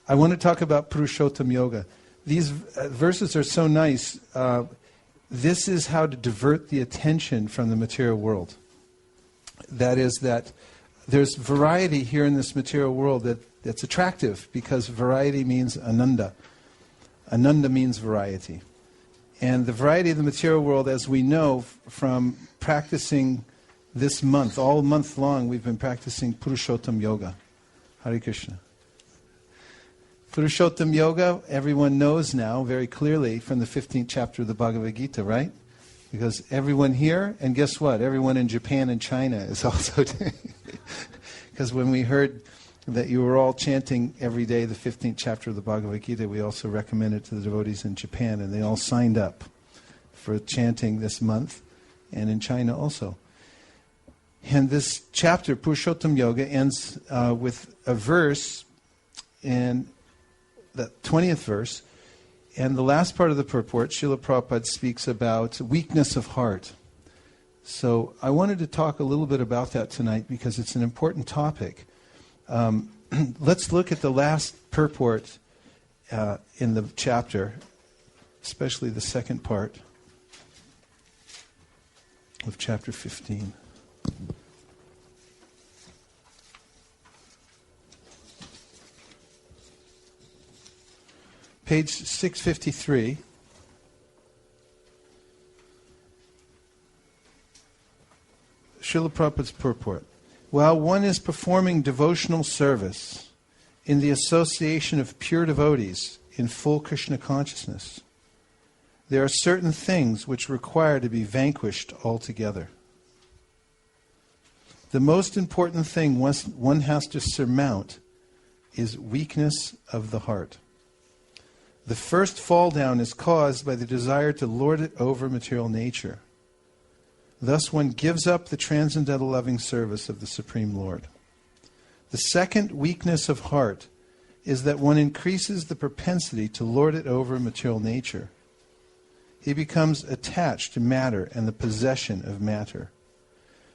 I want to talk about Purushottam Yoga. These verses are so nice. This is how to divert the attention from the material world. That is that there's variety here in this material world that's attractive because variety means ananda. Ananda means variety. And the variety of the material world, as we know from practicing this month, all month long we've been practicing Purushottam Yoga. Hare Krishna. Purushottam Yoga, everyone knows now very clearly from the 15th chapter of the Bhagavad Gita, right? Because everyone here, and guess what? Everyone in Japan and China is also doing it. Because when we heard that you were all chanting every day the 15th chapter of the Bhagavad Gita, we also recommended to the devotees in Japan, and they all signed up for chanting this month, and in China also. And this chapter, Purushottam Yoga, ends with a verse in the 20th verse, and the last part of the purport, Srila Prabhupada speaks about weakness of heart. So I wanted to talk a little bit about that tonight because it's an important topic. Let's look at the last purport in the chapter, especially the second part of chapter 15. Page 653. Srila Prabhupada's purport. While one is performing devotional service in the association of pure devotees in full Krishna consciousness, there are certain things which require to be vanquished altogether. The most important thing one has to surmount is weakness of the heart. The first fall down is caused by the desire to lord it over material nature. Thus one gives up the transcendental loving service of the Supreme Lord. The second weakness of heart is that one increases the propensity to lord it over material nature. He becomes attached to matter and the possession of matter.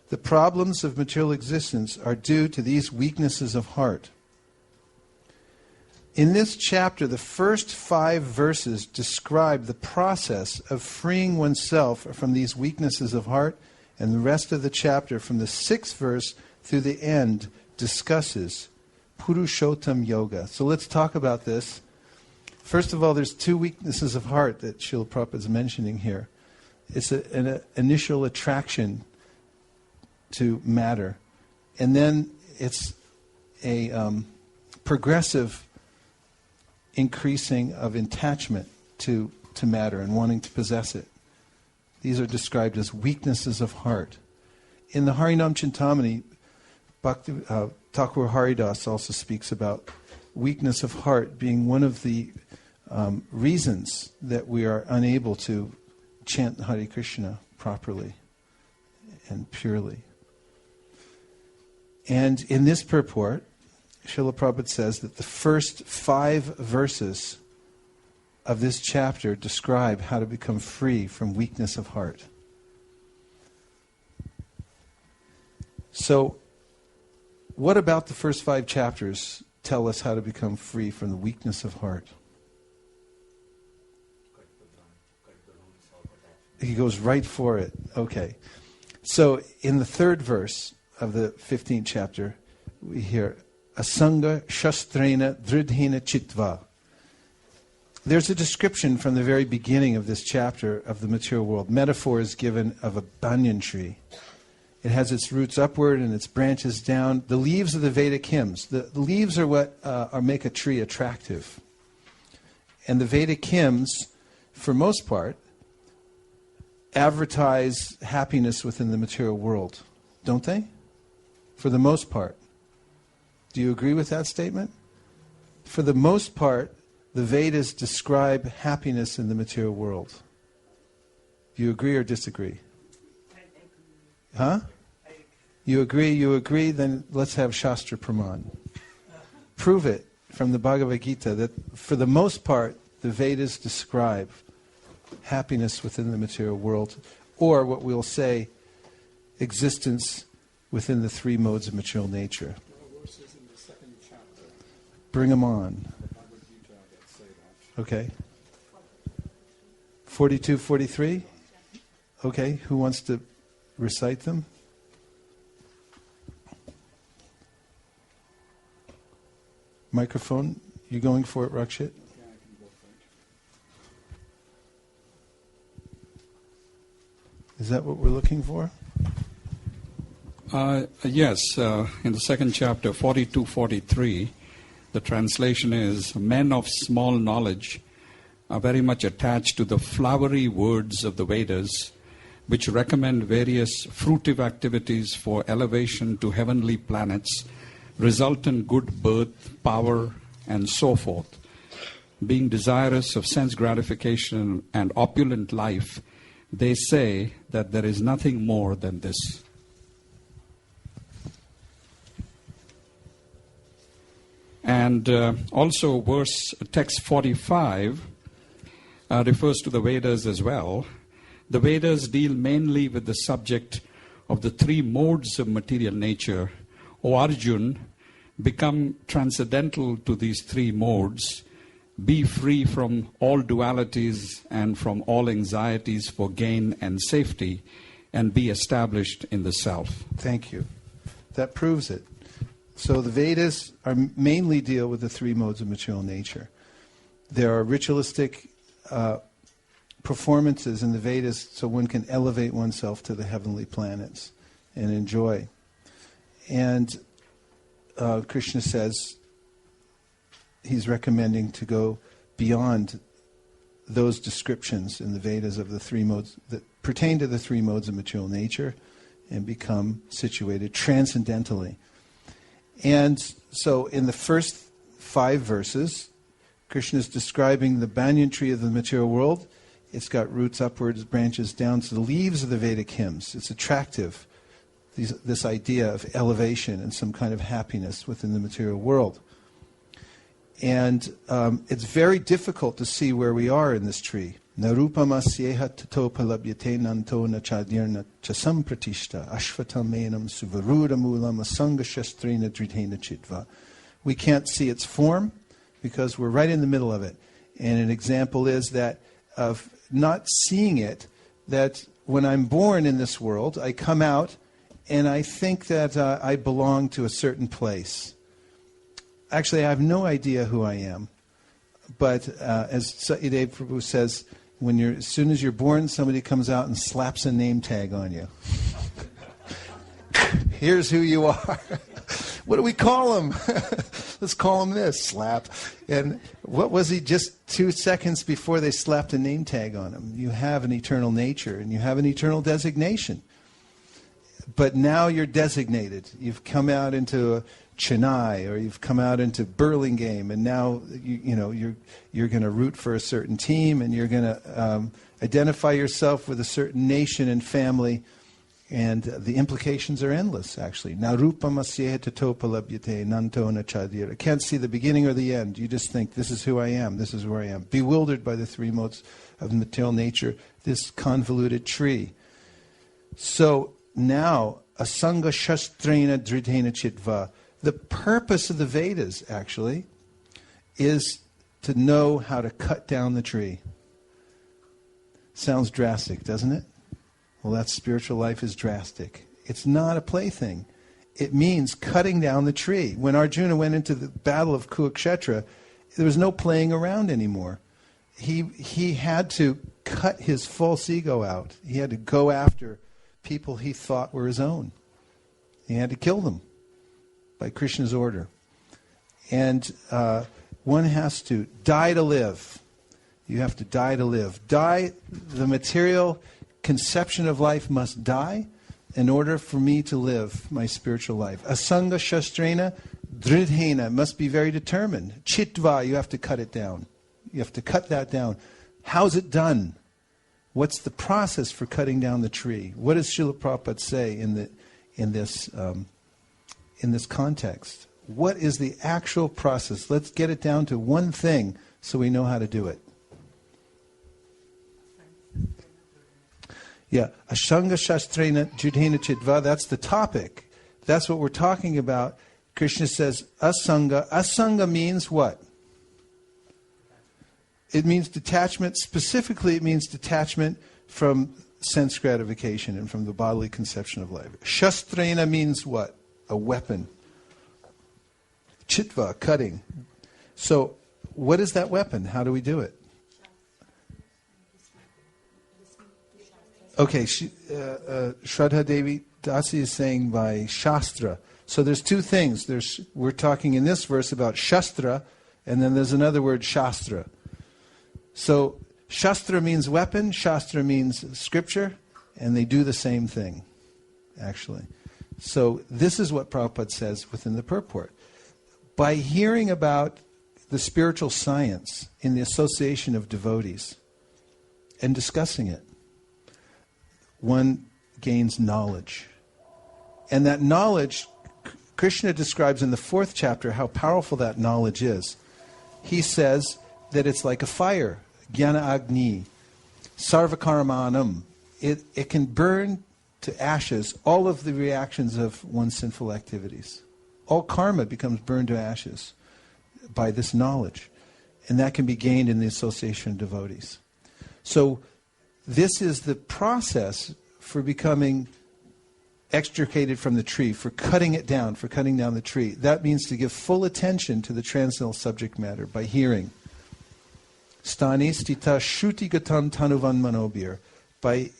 The problems of material existence are due to these weaknesses of heart. In this chapter, the first 5 verses describe the process of freeing oneself from these weaknesses of heart, and the rest of the chapter, from the 6th verse through the end, discusses Purushottam Yoga. So let's talk about this. First of all, there's 2 weaknesses of heart that Srila Prabhupada is mentioning here. It's an initial attraction to matter, and then it's a progressive increasing of attachment to matter and wanting to possess it. These are described as weaknesses of heart. In the Harinam Chintamani, Thakur Haridas also speaks about weakness of heart being one of the reasons that we are unable to chant Hare Krishna properly and purely. And in this purport, Srila Prabhupada says that the first 5 verses of this chapter describe how to become free from weakness of heart. So, what about the first 5 chapters tell us how to become free from the weakness of heart? He goes right for it. Okay. So, in the 3rd verse of the 15th chapter, we hear Asanga Shastrena Dridhena Chitva. There's a description from the very beginning of this chapter of the material world. Metaphor is given of a banyan tree. It has its roots upward and its branches down. The leaves of the Vedic hymns. The leaves are what make a tree attractive. And the Vedic hymns, for most part, advertise happiness within the material world. Don't they? For the most part. Do you agree with that statement? For the most part, the Vedas describe happiness in the material world. Do you agree or disagree? Huh? You agree, then let's have Shastra Praman. Prove it from the Bhagavad Gita that for the most part, the Vedas describe happiness within the material world, or what we'll say, existence within the 3 modes of material nature. Verses in the 2nd chapter. Bring them on. Okay. 42, 43? Okay, who wants to recite them? Microphone, you going for it, Rakshit? Yeah, I can go for it. Is that what we're looking for? Yes, in the second chapter, 42-43, the translation is, men of small knowledge are very much attached to the flowery words of the Vedas, which recommend various fruitive activities for elevation to heavenly planets, resultant good birth, power, and so forth. Being desirous of sense gratification and opulent life, they say that there is nothing more than this. And also text 45 refers to the Vedas as well. The Vedas deal mainly with the subject of the three modes of material nature. O Arjun, become transcendental to these three modes, be free from all dualities and from all anxieties for gain and safety, and be established in the self. Thank you. That proves it. So the Vedas are mainly deal with the three modes of material nature. There are ritualistic performances in the Vedas so one can elevate oneself to the heavenly planets and enjoy. And Krishna says he's recommending to go beyond those descriptions in the Vedas of the three modes that pertain to the three modes of material nature and become situated transcendentally. And so in the first 5 verses, Krishna is describing the banyan tree of the material world. It's got roots upwards, branches down to the leaves of the Vedic hymns. It's attractive, this idea of elevation and some kind of happiness within the material world. And it's very difficult to see where we are in this tree. Narupamasyeha tato palabhyate nanto nachadirna chasam pratishta ashvatamenam suvaruda mulam asanga shastrena dritena chitva. We can't see its form because we're right in the middle of it. And an example is that of not seeing it, that when I'm born in this world, I come out and I think that I belong to a certain place. Actually, I have no idea who I am. But as Satyadeva Prabhu says, as soon as you're born, somebody comes out and slaps a name tag on you. Here's who you are. What do we call him? Let's call him this, slap. And what was he just 2 seconds before they slapped a name tag on him? You have an eternal nature and you have an eternal designation. But now you're designated. You've come out into Chennai, or you've come out into Burlingame, and now you're going to root for a certain team, and you're going to identify yourself with a certain nation and family, and the implications are endless. Actually, narupamasyeha tato palabhyate nanto nachadir. I can't see the beginning or the end. You just think, this is who I am. This is where I am. Bewildered by the three modes of material nature, this convoluted tree. So now, asanga shastrena dritena chitva. The purpose of the Vedas, actually, is to know how to cut down the tree. Sounds drastic, doesn't it? Well, that spiritual life is drastic. It's not a plaything. It means cutting down the tree. When Arjuna went into the battle of Kurukshetra, there was no playing around anymore. He had to cut his false ego out. He had to go after people he thought were his own. He had to kill them by Krishna's order. And one has to die to live. You have to die to live. Die, the material conception of life must die in order for me to live my spiritual life. Asanga shastrena dridhena, must be very determined. Chitva, you have to cut it down. You have to cut that down. How's it done? What's the process for cutting down the tree? What does Srila Prabhupada say in this context? What is the actual process? Let's get it down to one thing so we know how to do it. Yeah, Ashanga Shastrena Judhena Chitva, that's the topic. That's what we're talking about. Krishna says, Asanga. Asanga means what? It means detachment. Specifically, it means detachment from sense gratification and from the bodily conception of life. Shastrena means what? A weapon. Chitva, cutting. So, what is that weapon? How do we do it? Okay, Shraddha Devi Dasi is saying by Shastra. So there's two things. We're talking in this verse about Shastra, and then there's another word, Shastra. So Shastra means weapon, Shastra means scripture, and they do the same thing, actually. So this is what Prabhupada says within the purport. By hearing about the spiritual science in the association of devotees and discussing it, one gains knowledge. And that knowledge, Krishna describes in the 4th chapter how powerful that knowledge is. He says that it's like a fire, jnana agni, sarvakaramanam. It can burn to ashes all of the reactions of one's sinful activities. All karma becomes burned to ashes by this knowledge. And that can be gained in the association of devotees. So this is the process for becoming extricated from the tree, for cutting it down, for cutting down the tree. That means to give full attention to the transcendental subject matter by hearing. Stani stita shruti gatam tanuvan manobir. By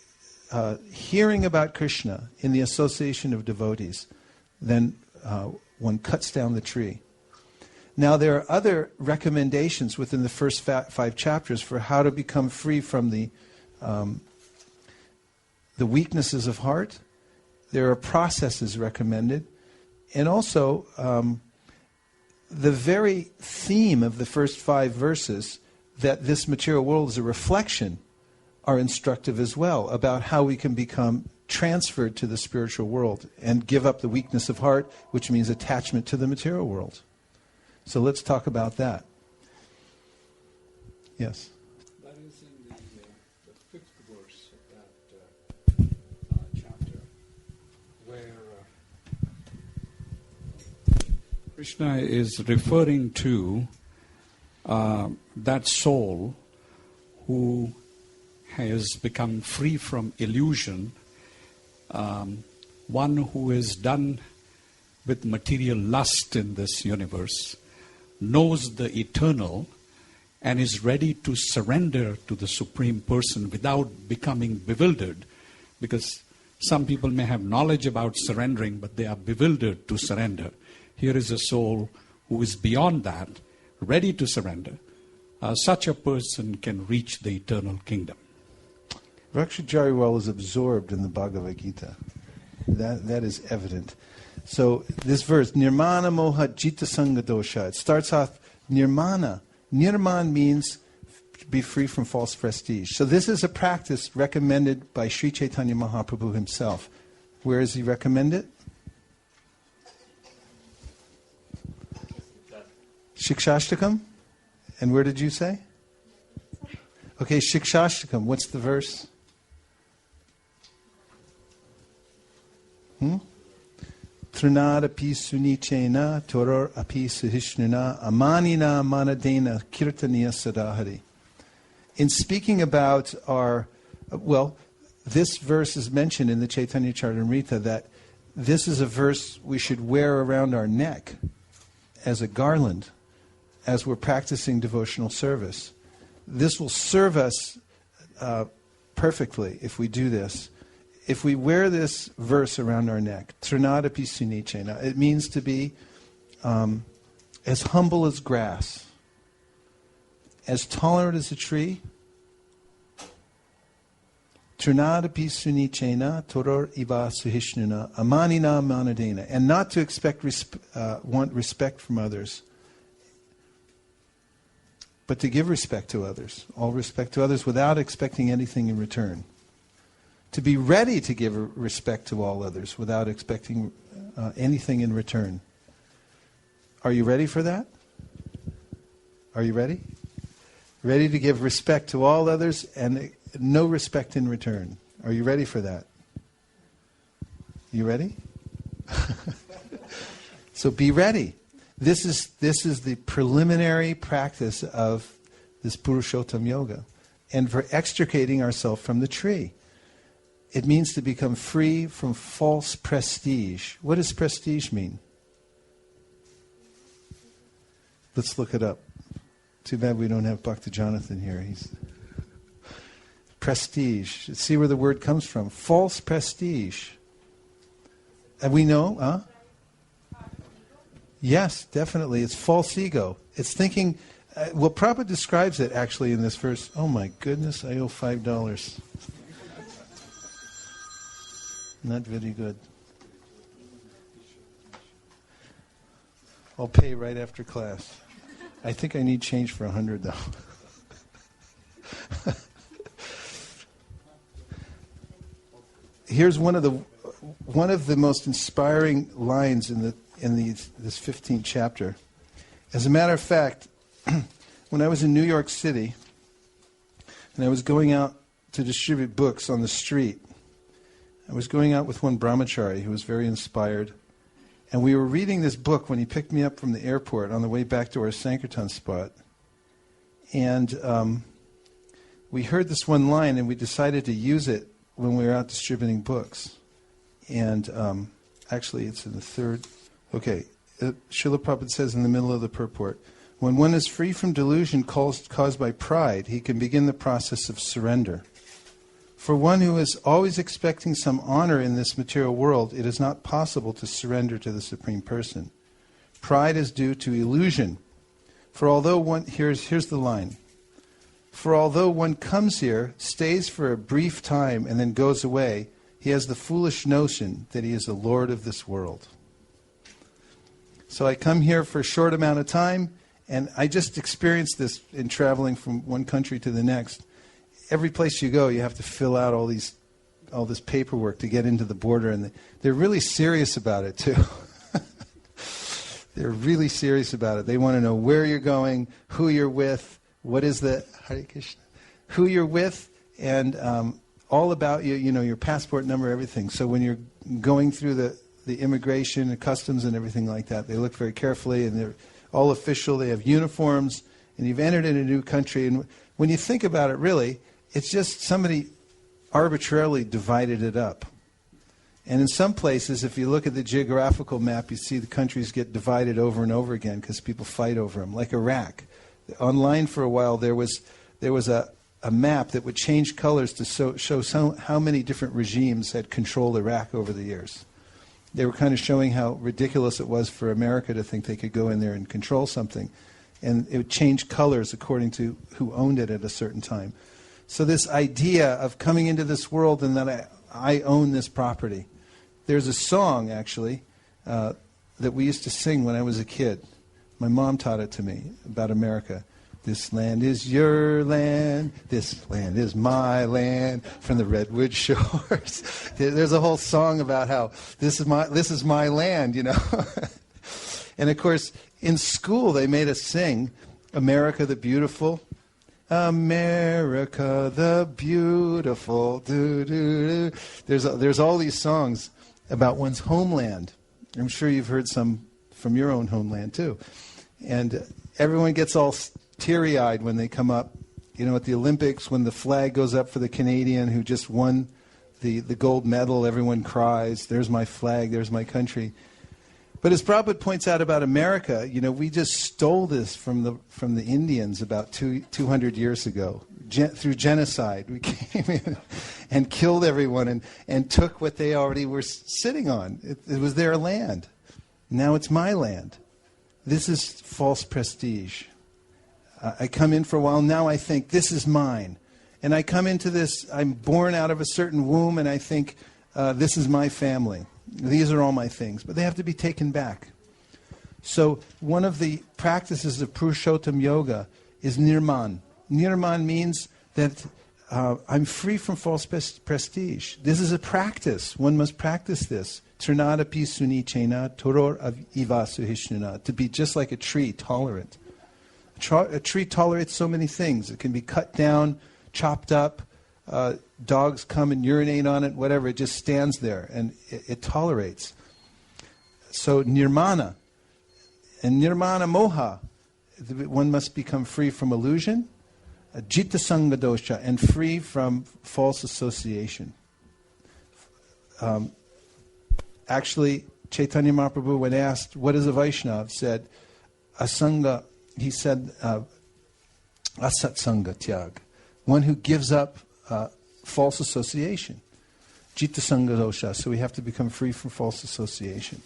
hearing about Krishna in the association of devotees, then one cuts down the tree. Now there are other recommendations within the first 5 chapters for how to become free from the weaknesses of heart. There are processes recommended. And also, the very theme of the first 5 verses, that this material world is a reflection, are instructive as well about how we can become transferred to the spiritual world and give up the weakness of heart, which means attachment to the material world. So let's talk about that. Yes? That is in the 5th verse of that chapter, where Krishna is referring to that soul who has become free from illusion, one who is done with material lust in this universe, knows the eternal, and is ready to surrender to the Supreme Person without becoming bewildered. Because some people may have knowledge about surrendering, but they are bewildered to surrender. Here is a soul who is beyond that, ready to surrender. Such a person can reach the eternal kingdom. Rakshajariwal is absorbed in the Bhagavad Gita. That is evident. So this verse, nirmana moha jita sanga dosha, it starts off nirmana. Nirman means be free from false prestige. So this is a practice recommended by Sri Chaitanya Mahaprabhu himself. Where does he recommend it? Shikshashtakam? And where did you say? Okay, Shikshashtakam. What's the verse? Trunad api sunichena, toror api suhishnuna, amanina manadena, kirtaniya sadahari. In speaking about this verse is mentioned in the Chaitanya Charitamrita that this is a verse we should wear around our neck as a garland as we're practicing devotional service. This will serve us perfectly if we do this. If we wear this verse around our neck, Trinadapi Sunichena, it means to be as humble as grass, as tolerant as a tree. Trinadapi Sunichena, Toror Iva Suhishnuna, Amanina Manadena, and not to expect want respect from others, but to give respect to others, all respect to others without expecting anything in return. To be ready to give respect to all others without expecting anything in return. Are you ready for that? Are you ready? Ready to give respect to all others and no respect in return. Are you ready for that? You ready? So be ready. This is the preliminary practice of this Purushottam Yoga, and for extricating ourselves from the tree. It means to become free from false prestige. What does prestige mean? Let's look it up. Too bad we don't have Bhakti Jonathan here. Prestige. See where the word comes from. False prestige. And we know, huh? Yes, definitely. It's false ego. It's thinking, well, Prabhupada describes it actually in this verse. Oh my goodness, I owe $5. Not very good. I'll pay right after class. I think I need change for 100 though. Here's one of the most inspiring lines in this 15th chapter. As a matter of fact, when I was in New York City and I was going out to distribute books on the street, I was going out with one brahmachari who was very inspired, and we were reading this book when he picked me up from the airport on the way back to our Sankirtan spot. And we heard this one line, and we decided to use it when we were out distributing books. And actually, it's in the third. Okay, Srila Prabhupada says in the middle of the purport, when one is free from delusion caused by pride, he can begin the process of surrender. For one who is always expecting some honor in this material world, it is not possible to surrender to the Supreme Person. Pride is due to illusion. For although one, here's the line. For although one comes here, stays for a brief time, and then goes away, he has the foolish notion that he is the Lord of this world. So I come here for a short amount of time, and I just experienced this in traveling from one country to the next. Every place you go, you have to fill out all this paperwork to get into the border, and they're really serious about it too. They're really serious about it. They want to know where you're going, who you're with, what is the Hare Krishna, who you're with, and all about you. You know, your passport number, everything. So when you're going through the immigration and customs and everything like that, they look very carefully, and they're all official. They have uniforms, and you've entered in a new country. And when you think about it, really, it's just somebody arbitrarily divided it up. And in some places, if you look at the geographical map, you see the countries get divided over and over again because people fight over them, like Iraq. Online for a while, there was a map that would change colors to show how many different regimes had controlled Iraq over the years. They were kind of showing how ridiculous it was for America to think they could go in there and control something. And it would change colors according to who owned it at a certain time. So this idea of coming into this world and that I own this property. There's a song, actually, that we used to sing when I was a kid. My mom taught it to me about America. This land is your land. This land is my land. From the redwood shores. There's a whole song about how this is my land, you know. And of course, in school they made us sing America the Beautiful. America the Beautiful. Do, do, do. There's all these songs about one's homeland. I'm sure you've heard some from your own homeland too. And everyone gets all teary-eyed when they come up. You know, at the Olympics, when the flag goes up for the Canadian who just won the gold medal, everyone cries, there's my flag, there's my country. But as Prabhupada points out about America, you know, we just stole this from the Indians about 200 years ago. Through genocide, we came in and killed everyone and took what they already were sitting on. It was their land. Now it's my land. This is false prestige. I come in for a while, now I think this is mine. And I come into this, I'm born out of a certain womb, and I think this is my family. These are all my things, but they have to be taken back. So one of the practices of Purushottam Yoga is nirman. Nirman means that I'm free from false prestige. This is a practice. One must practice this. Trinadapi sunichena toror iva suhishnuna. To be just like a tree, tolerant. A tree tolerates so many things. It can be cut down, chopped up. Dogs come and urinate on it, whatever. It just stands there and it tolerates. So nirmana. And nirmana moha. One must become free from illusion. Jitta sangha dosha, and free from false association. Actually, Chaitanya Mahaprabhu, when asked, what is a Vaishnava, said, asanga, he said, asatsanga tyag, one who gives up false association. Jitta sangha dosha, so we have to become free from false association.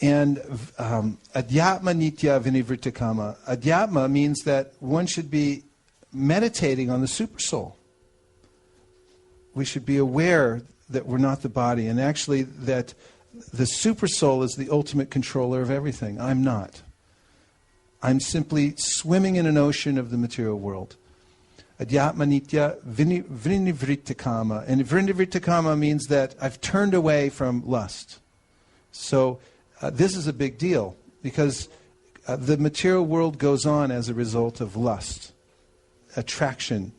And adhyatma nitya vinivrittikama. Adhyatma means that one should be meditating on the supersoul. We should be aware that we're not the body, and actually that the supersoul is the ultimate controller of everything. I'm not. I'm simply swimming in an ocean of the material world. Adhyatma nitya vinivrittikama. And vinivrittikama means that I've turned away from lust. So this is a big deal, because the material world goes on as a result of lust, attraction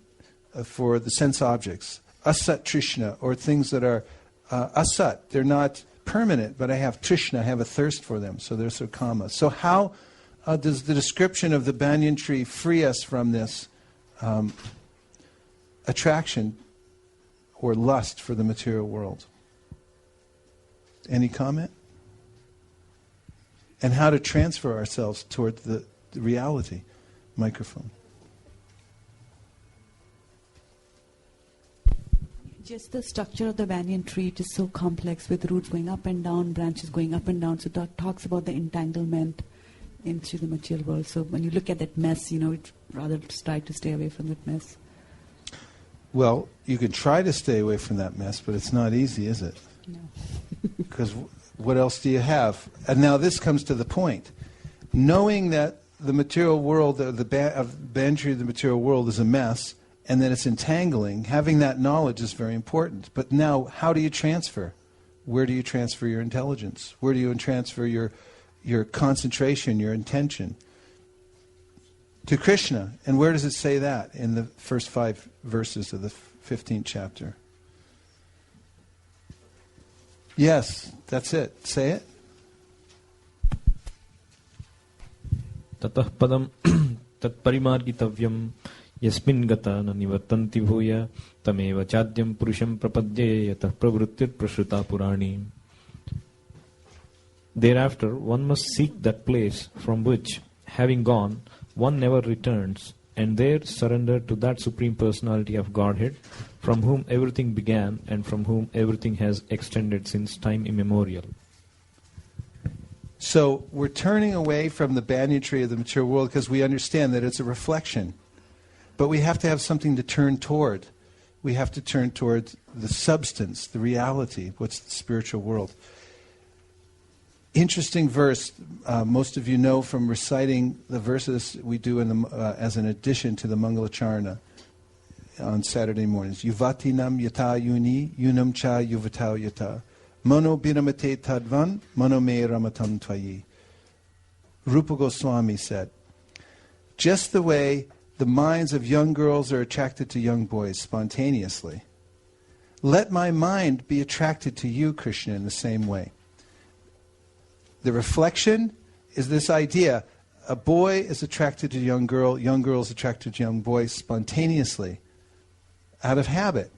for the sense objects, asat trishna, or things that are asat. They're not permanent, but I have trishna, I have a thirst for them, so there's kama. So how does the description of the banyan tree free us from this attraction or lust for the material world? Any comment? And how to transfer ourselves toward the reality. Microphone. Just the structure of the banyan tree, it is so complex, with roots going up and down, branches going up and down. So that talks about the entanglement into the material world. So when you look at that mess, it rather try to stay away from that mess. Well, you can try to stay away from that mess, but it's not easy, is it? No. Because what else do you have? And now this comes to the point. Knowing that the material world, the banyan tree of the material world is a mess, and that it's entangling, having that knowledge is very important. But now, how do you transfer? Where do you transfer your intelligence? Where do you transfer your concentration, your intention? To Krishna. And where does it say that? In the first 5 verses of the 15th chapter. Yes, that's it. Say it. Tatah padam tat parimargitavyam yasmin gata na nivartanti bhuya tameva chadyam purusham prapadye yatah pravrittir prashruta purani. Thereafter, one must seek that place from which, having gone, one never returns, and there surrender to that Supreme Personality of Godhead, from whom everything began and from whom everything has extended since time immemorial. So we're turning away from the banyan tree of the material world because we understand that it's a reflection. But we have to have something to turn toward. We have to turn toward the substance, the reality, what's the spiritual world. Interesting verse, most of you know from reciting the verses we do as an addition to the Mangalacharna on Saturday mornings. Yuvatinam yata yuni, yunam cha yuvatau yata. Mano biramate tadvan, mano me ramatam tvayi. Rupa Goswami said, just the way the minds of young girls are attracted to young boys spontaneously, let my mind be attracted to you, Krishna, in the same way. The reflection is this idea. A boy is attracted to a young girl is attracted to a young boy spontaneously, out of habit.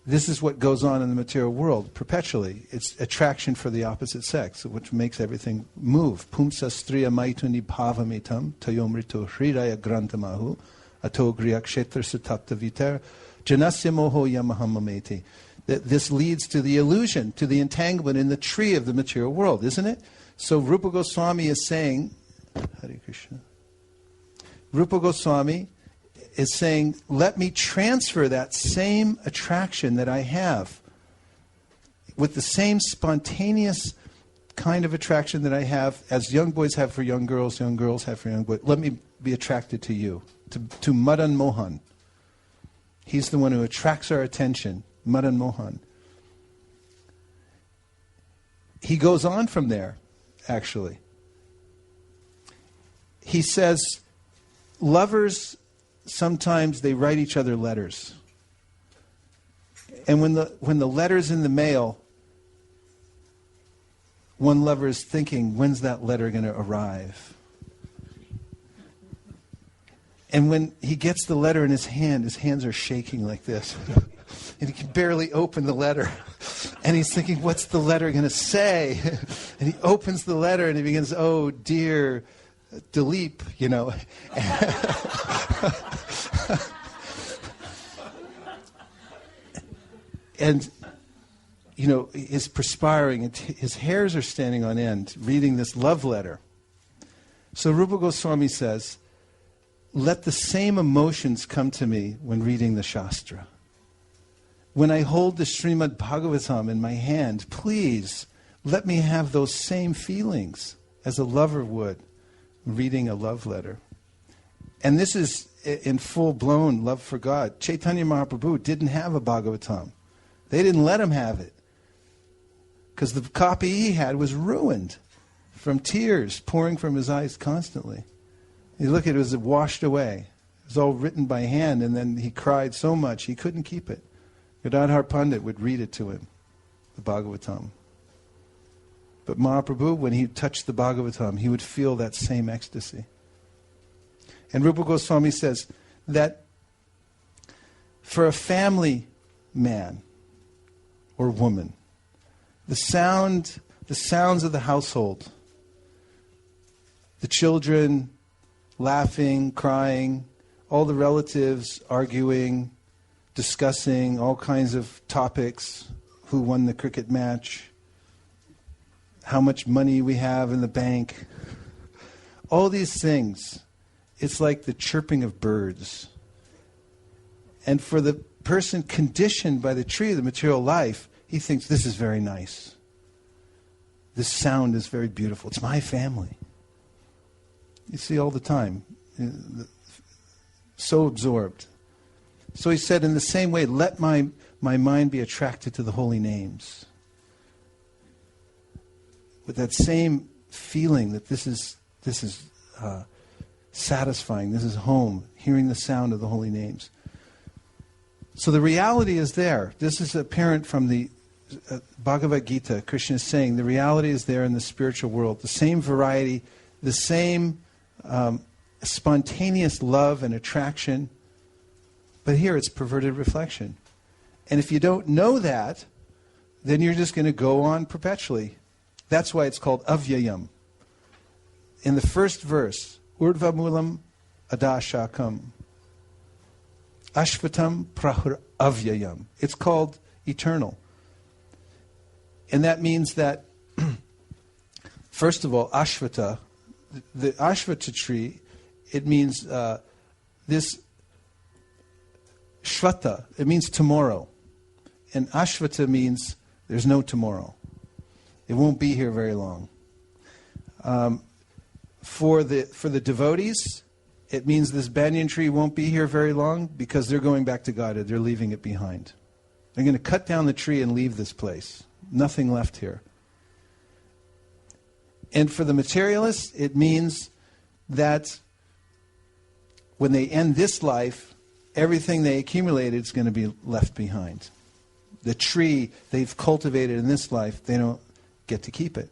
This is what goes on in the material world perpetually. It's attraction for the opposite sex, which makes everything move. Pumsa striya maituni bhavamitam tayomrito hridaya grantamahu ato griyakshetra satapta vitar janasya moho yamahamameti. This leads to the illusion, to the entanglement in the tree of the material world, isn't it? So Rupa Goswami is saying, Hare Krishna. Rupa Goswami is saying, let me transfer that same attraction that I have with the same spontaneous kind of attraction that I have, as young boys have for young girls have for young boys. Let me be attracted to you, to Madan Mohan. He's the one who attracts our attention, Madan Mohan. He goes on from there, actually. He says, lovers, sometimes they write each other letters. And when the letter's in the mail, one lover is thinking, when's that letter going to arrive? And when he gets the letter in his hands are shaking like this. And he can barely open the letter. And he's thinking, what's the letter going to say? And he opens the letter and he begins, oh, dear Dilip, you know. And, you know, he's perspiring, and his hairs are standing on end, reading this love letter. So Rupa Goswami says, let the same emotions come to me when reading the Shastra. When I hold the Srimad Bhagavatam in my hand, please let me have those same feelings as a lover would reading a love letter. And this is in full-blown love for God. Chaitanya Mahaprabhu didn't have a Bhagavatam. They didn't let him have it, because the copy he had was ruined from tears pouring from his eyes constantly. You look at it, it was washed away. It was all written by hand, and then he cried so much he couldn't keep it. Gadadhar Pandit would read it to him, the Bhagavatam. But Mahaprabhu, when he touched the Bhagavatam, he would feel that same ecstasy. And Rupa Goswami says that for a family man or woman, the sounds of the household, the children laughing, crying, all the relatives arguing, discussing all kinds of topics, who won the cricket match, how much money we have in the bank, all these things, it's like the chirping of birds. And for the person conditioned by the tree of the material life, he thinks this is very nice. This sound is very beautiful. It's my family. You see all the time. So absorbed. So he said, in the same way, let my mind be attracted to the holy names. With that same feeling that this is satisfying, this is home, hearing the sound of the holy names. So the reality is there. This is apparent from the Bhagavad Gita. Krishna is saying the reality is there in the spiritual world. The same variety, the same spontaneous love and attraction. But here it's perverted reflection. And if you don't know that, then you're just going to go on perpetually. That's why it's called avyayam. In the first verse, urdhva mulam adashakam. Ashvatam prahur avyayam. It's called eternal. And that means that, first of all, ashvata, the ashvata tree, it means this shvata, it means tomorrow. And ashvata means there's no tomorrow. It won't be here very long. For the devotees, it means this banyan tree won't be here very long because they're going back to Godhead. They're leaving it behind. They're going to cut down the tree and leave this place. Nothing left here. And for the materialists, it means that when they end this life, everything they accumulated is going to be left behind. The tree they've cultivated in this life, they don't get to keep it.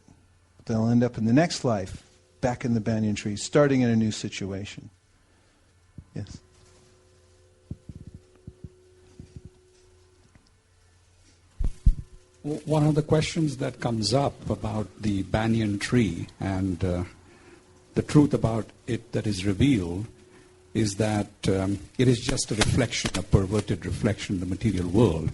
They'll end up in the next life, back in the banyan tree, starting in a new situation. Yes? One of the questions that comes up about the banyan tree and the truth about it that is revealed is that it is just a reflection, a perverted reflection of the material world.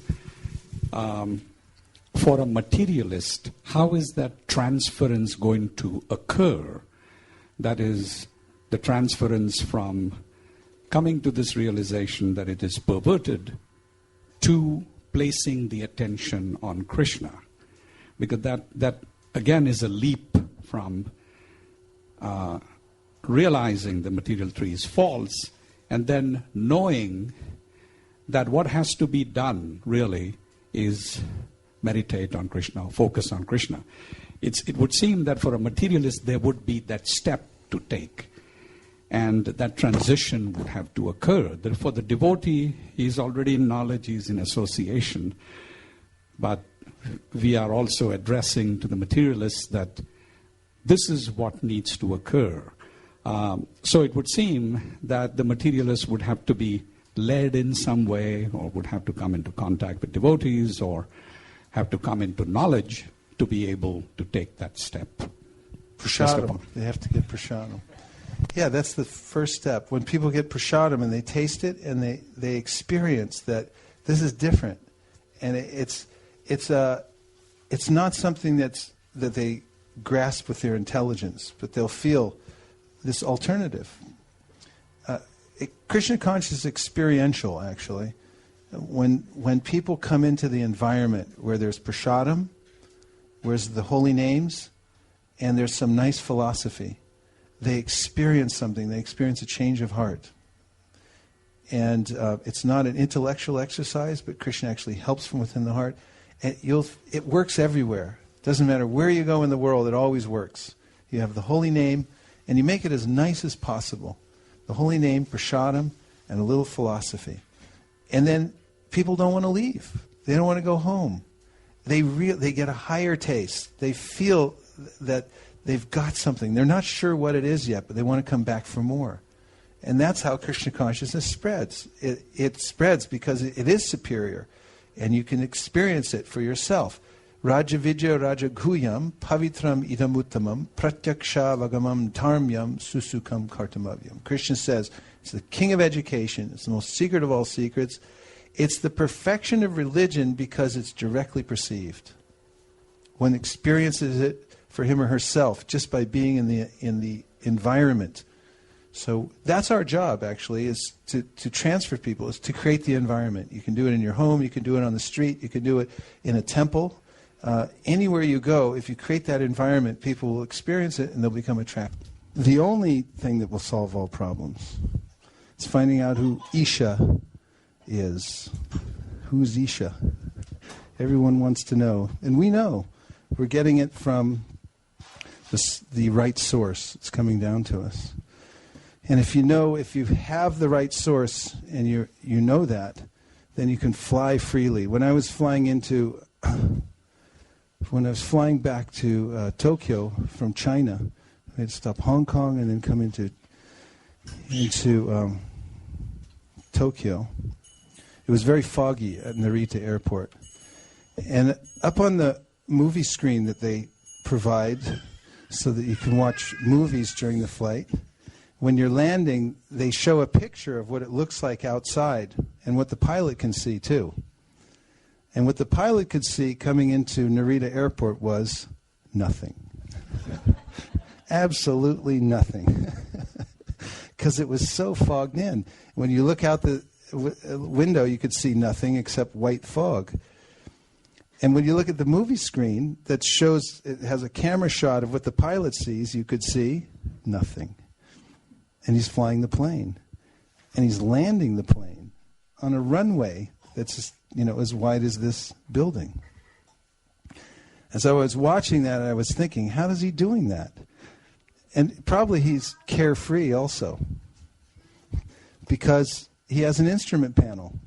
For a materialist, how is that transference going to occur? That is, the transference from coming to this realization that it is perverted to placing the attention on Krishna. Because that again is a leap from realizing the material tree is false and then knowing that what has to be done really is meditate on Krishna, focus on Krishna. It would seem that for a materialist there would be that step to take. And that transition would have to occur. For the devotee, he's already in knowledge, he's in association. But we are also addressing to the materialists that this is what needs to occur. So it would seem that the materialist would have to be led in some way, or would have to come into contact with devotees, or have to come into knowledge to be able to take that step. Prasadam. They have to get prasadam. Yeah, that's the first step. When people get prasadam and they taste it and they experience that this is different, and it's not something that they grasp with their intelligence, but they'll feel this alternative. Krishna consciousness is experiential, actually. When people come into the environment where there's prasadam, where's the holy names, and there's some nice philosophy, they experience something. They experience a change of heart. And it's not an intellectual exercise, but Krishna actually helps from within the heart. And it works everywhere. Doesn't matter where you go in the world, it always works. You have the holy name, and you make it as nice as possible. The holy name, prasadam, and a little philosophy. And then people don't want to leave. They don't want to go home. They get a higher taste. They feel that they've got something. They're not sure what it is yet, but they want to come back for more. And that's how Krishna consciousness spreads. It spreads because it is superior. And you can experience it for yourself. Raja Vidya Raja Guhyam Pavitram idam uktaṁ pratyaksha vagamam dharmyam susukam kartamavyam. Krishna says it's the king of education. It's the most secret of all secrets. It's the perfection of religion because it's directly perceived. One experiences it for him or herself just by being in the environment. So that's our job, actually, is to transfer people, is to create the environment. You can do it in your home, you can do it on the street, you can do it in a temple. Anywhere you go, if you create that environment, people will experience it and they'll become attracted. The only thing that will solve all problems is finding out who Isha is. Who's Isha? Everyone wants to know. And we know. We're getting it from the right source. It's coming down to us. And if you have the right source and you know that, then you can fly freely. When I was flying back to Tokyo from China, I had to stop Hong Kong and then come into Tokyo. It was very foggy at Narita Airport. And up on the movie screen that they provide so that you can watch movies during the flight, when you're landing, they show a picture of what it looks like outside and what the pilot can see too. And what the pilot could see coming into Narita Airport was nothing. Absolutely nothing. Because it was so fogged in. When you look out the window, you could see nothing except white fog. And when you look at the movie screen that shows, it has a camera shot of what the pilot sees, you could see nothing. And he's flying the plane. And he's landing the plane on a runway that's as wide as this building. As I was watching that, I was thinking, how is he doing that? And probably he's carefree also, because he has an instrument panel.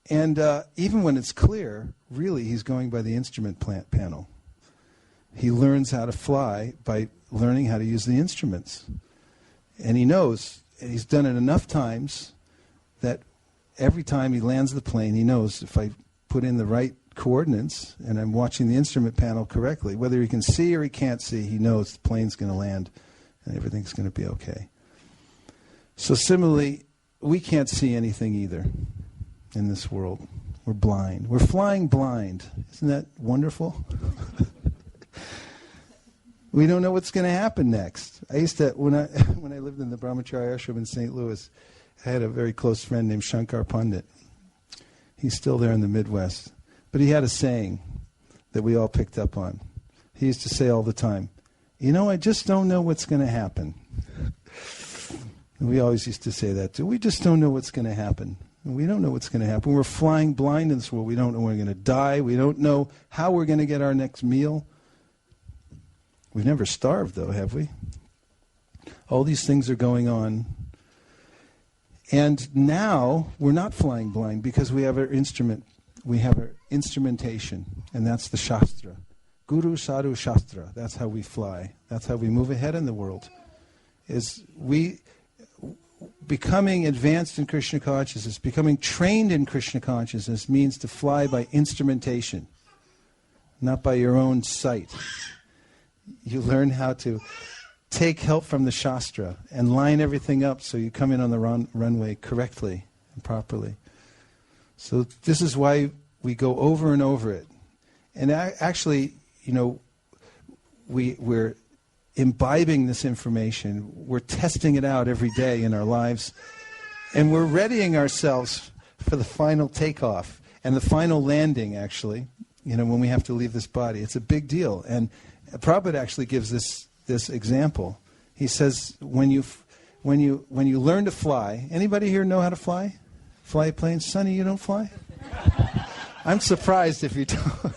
And even when it's clear, really he's going by the instrument panel. He learns how to fly by learning how to use the instruments. And he knows, and he's done it enough times that every time he lands the plane, he knows if I put in the right coordinates and I'm watching the instrument panel correctly, whether he can see or he can't see, he knows the plane's going to land and everything's going to be okay. So similarly, we can't see anything either in this world. We're blind. We're flying blind. Isn't that wonderful? We don't know what's going to happen next. I used to, when I lived in the Brahmacharya ashram in St. Louis, I had a very close friend named Shankar Pandit. He's still there in the Midwest. But he had a saying that we all picked up on. He used to say all the time, I just don't know what's going to happen. And we always used to say that too. We just don't know what's going to happen. And we don't know what's going to happen. We're flying blind in this world. We don't know when we're going to die. We don't know how we're going to get our next meal. We've never starved, though, have we? All these things are going on. And now we're not flying blind because we have our instrument. We have our instrumentation, and that's the shāstra. Guru, sadhu, shastra. That's how we fly. That's how we move ahead in the world. is becoming advanced in Krishna consciousness, becoming trained in Krishna consciousness means to fly by instrumentation, not by your own sight. You learn how to take help from the shāstra and line everything up so you come in on the runway correctly and properly. So this is why we go over and over it. And actually, we're imbibing this information. We're testing it out every day in our lives. And we're readying ourselves for the final takeoff and the final landing, actually, when we have to leave this body. It's a big deal. And Prabhupada actually gives this example. He says, when you learn to fly, anybody here know how to fly? Fly a plane? Sonny, you don't fly? I'm surprised if you don't.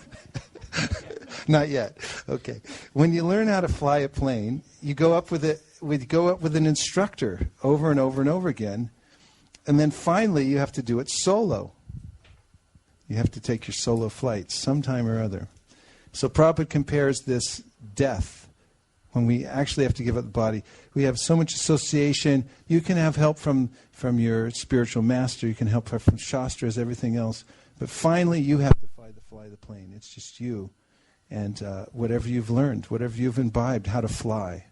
Not yet. Okay. When you learn how to fly a plane, you go up with an instructor over and over and over again, and then finally you have to do it solo. You have to take your solo flights sometime or other. So Prabhupada compares this death, when we actually have to give up the body. We have so much association. You can have help from your spiritual master. You can help from shastras, everything else. But finally, you have to fly the plane. It's just you. And whatever you've learned, whatever you've imbibed, how to fly,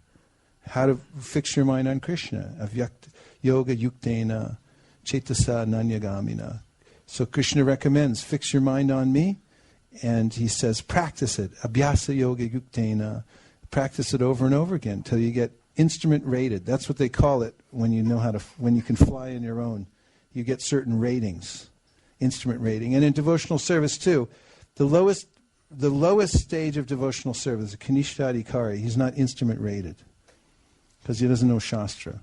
how to fix your mind on Krishna. Avyakta yoga yuktena cetasa nanyagamina. So Krishna recommends, fix your mind on me. And he says, practice it. Abhyasa yoga yuktena. Practice it over and over again until you get instrument rated. That's what they call it when you know when you can fly on your own. You get certain ratings, instrument rating. And in devotional service too, the lowest stage of devotional service, Kanishta-adhikari, he's not instrument rated because he doesn't know Shastra.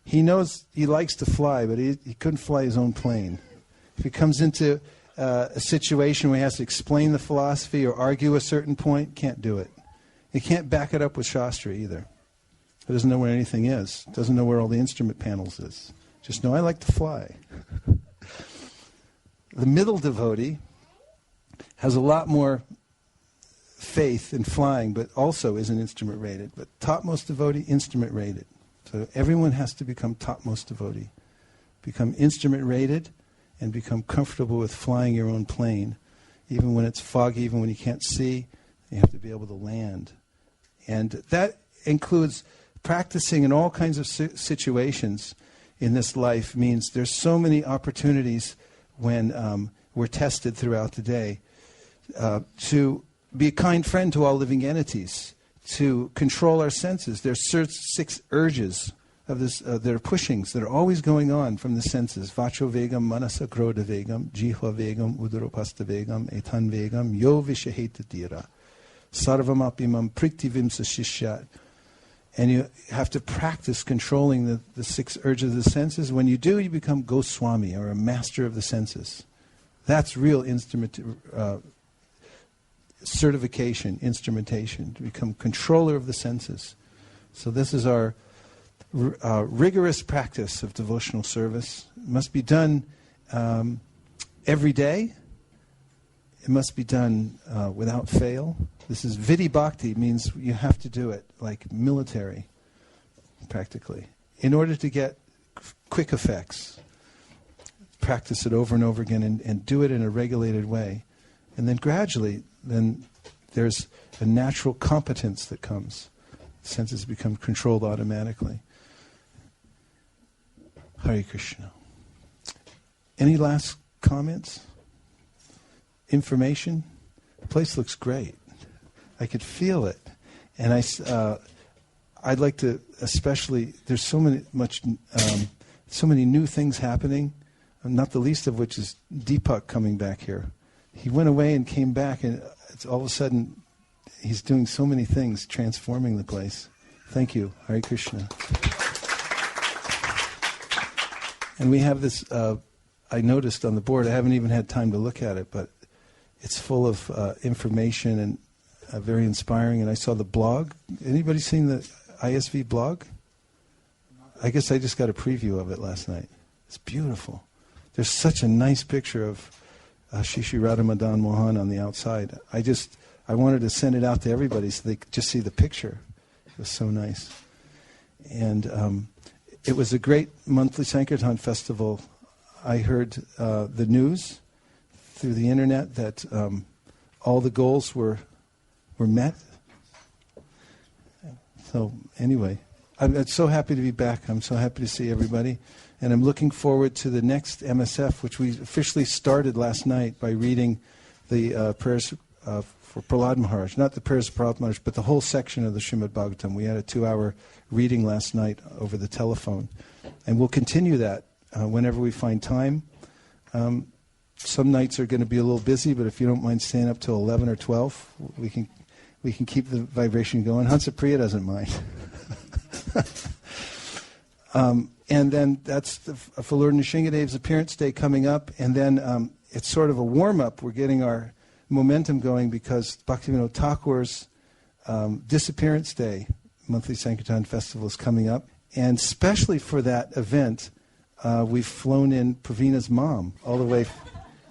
He knows he likes to fly, but he couldn't fly his own plane. If he comes into a situation where he has to explain the philosophy or argue a certain point, can't do it. He can't back it up with Shastra either. He doesn't know where anything is. Doesn't know where all the instrument panels is. Just know I like to fly. The middle devotee has a lot more faith in flying, but also isn't instrument rated. But topmost devotee, instrument rated. So everyone has to become topmost devotee. Become instrument rated and become comfortable with flying your own plane. Even when it's foggy, even when you can't see, you have to be able to land. And that includes practicing in all kinds of situations in this life. Means there's so many opportunities when we're tested throughout the day to be a kind friend to all living entities, to control our senses. There's 6 urges of this. There are pushings that are always going on from the senses. Vacho vegam, manasa krodha vegam, jihva vegam, udaropasta vegam, etan vegam, yo vishaheta dira. Sarvamapimam priktivimsa shishyat. And you have to practice controlling the 6 urges of the senses. When you do, you become Goswami, or a master of the senses. That's real certification, instrumentation, to become controller of the senses. So this is our rigorous practice of devotional service. It must be done every day. It must be done without fail. This is Vidhi Bhakti, means you have to do it like military, practically, in order to get quick effects. Practice it over and over again and do it in a regulated way. And then gradually, then there's a natural competence that comes. Senses become controlled automatically. Hare Krishna. Any last comments? Information? The place looks great. I could feel it. And I'd like to especially, there's so many new things happening, not the least of which is Deepak coming back here. He went away and came back, and it's all of a sudden he's doing so many things, transforming the place. Thank you. Hare Krishna. And we have this, I noticed on the board, I haven't even had time to look at it, but it's full of information and very inspiring. And I saw the blog. Anybody seen the ISV blog? I guess I just got a preview of it last night. It's beautiful. There's such a nice picture of Shishi Radha Madan Mohan on the outside. I wanted to send it out to everybody so they could just see the picture. It was so nice. And it was a great monthly Sankirtan festival. I heard the news through the internet that all the goals were met. So anyway, I'm so happy to be back. I'm so happy to see everybody. And I'm looking forward to the next MSF, which we officially started last night by reading the prayers for Prahlad Maharaj. Not the prayers of Prahlad Maharaj, but the whole section of the Srimad Bhagavatam. We had a 2-hour reading last night over the telephone. And we'll continue that whenever we find time. Some nights are going to be a little busy, but if you don't mind staying up till 11 or 12, we can keep the vibration going. Hansa-priya doesn't mind. And then that's for Lord Nrsingadev's appearance day coming up. And then it's sort of a warm-up. We're getting our momentum going because Bhaktivinoda Thakur's disappearance day, monthly Sankirtan festival, is coming up. And especially for that event, we've flown in Praveena's mom all the way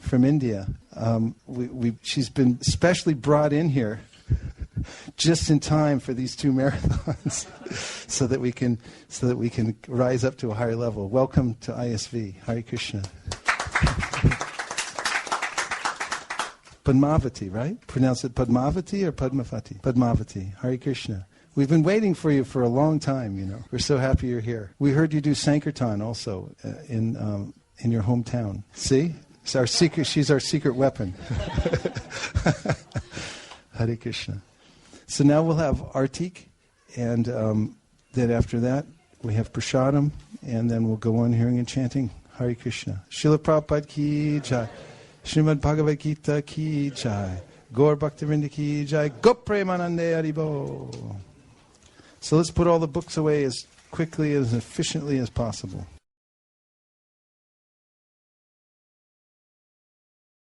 from India. She's been specially brought in here just in time for these 2 marathons, so that we can rise up to a higher level. Welcome to ISV. Hare Krishna. Padmavati, right? Pronounce it Padmavati or Padmavati? Padmavati. Hare Krishna. We've been waiting for you for a long time, you know. We're so happy you're here. We heard you do Sankirtan also in your hometown. See? It's our secret. She's our secret weapon. Hare Krishna. So now we'll have Artik, and then after that we have Prasadam, and then we'll go on hearing and chanting Hare Krishna. Srila Prabhupada ki jai. Srimad Bhagavad-gītā ki jai. Gaur Bhaktivinoda ki jai. Go Premanande Haribo. So let's put all the books away as quickly and as efficiently as possible.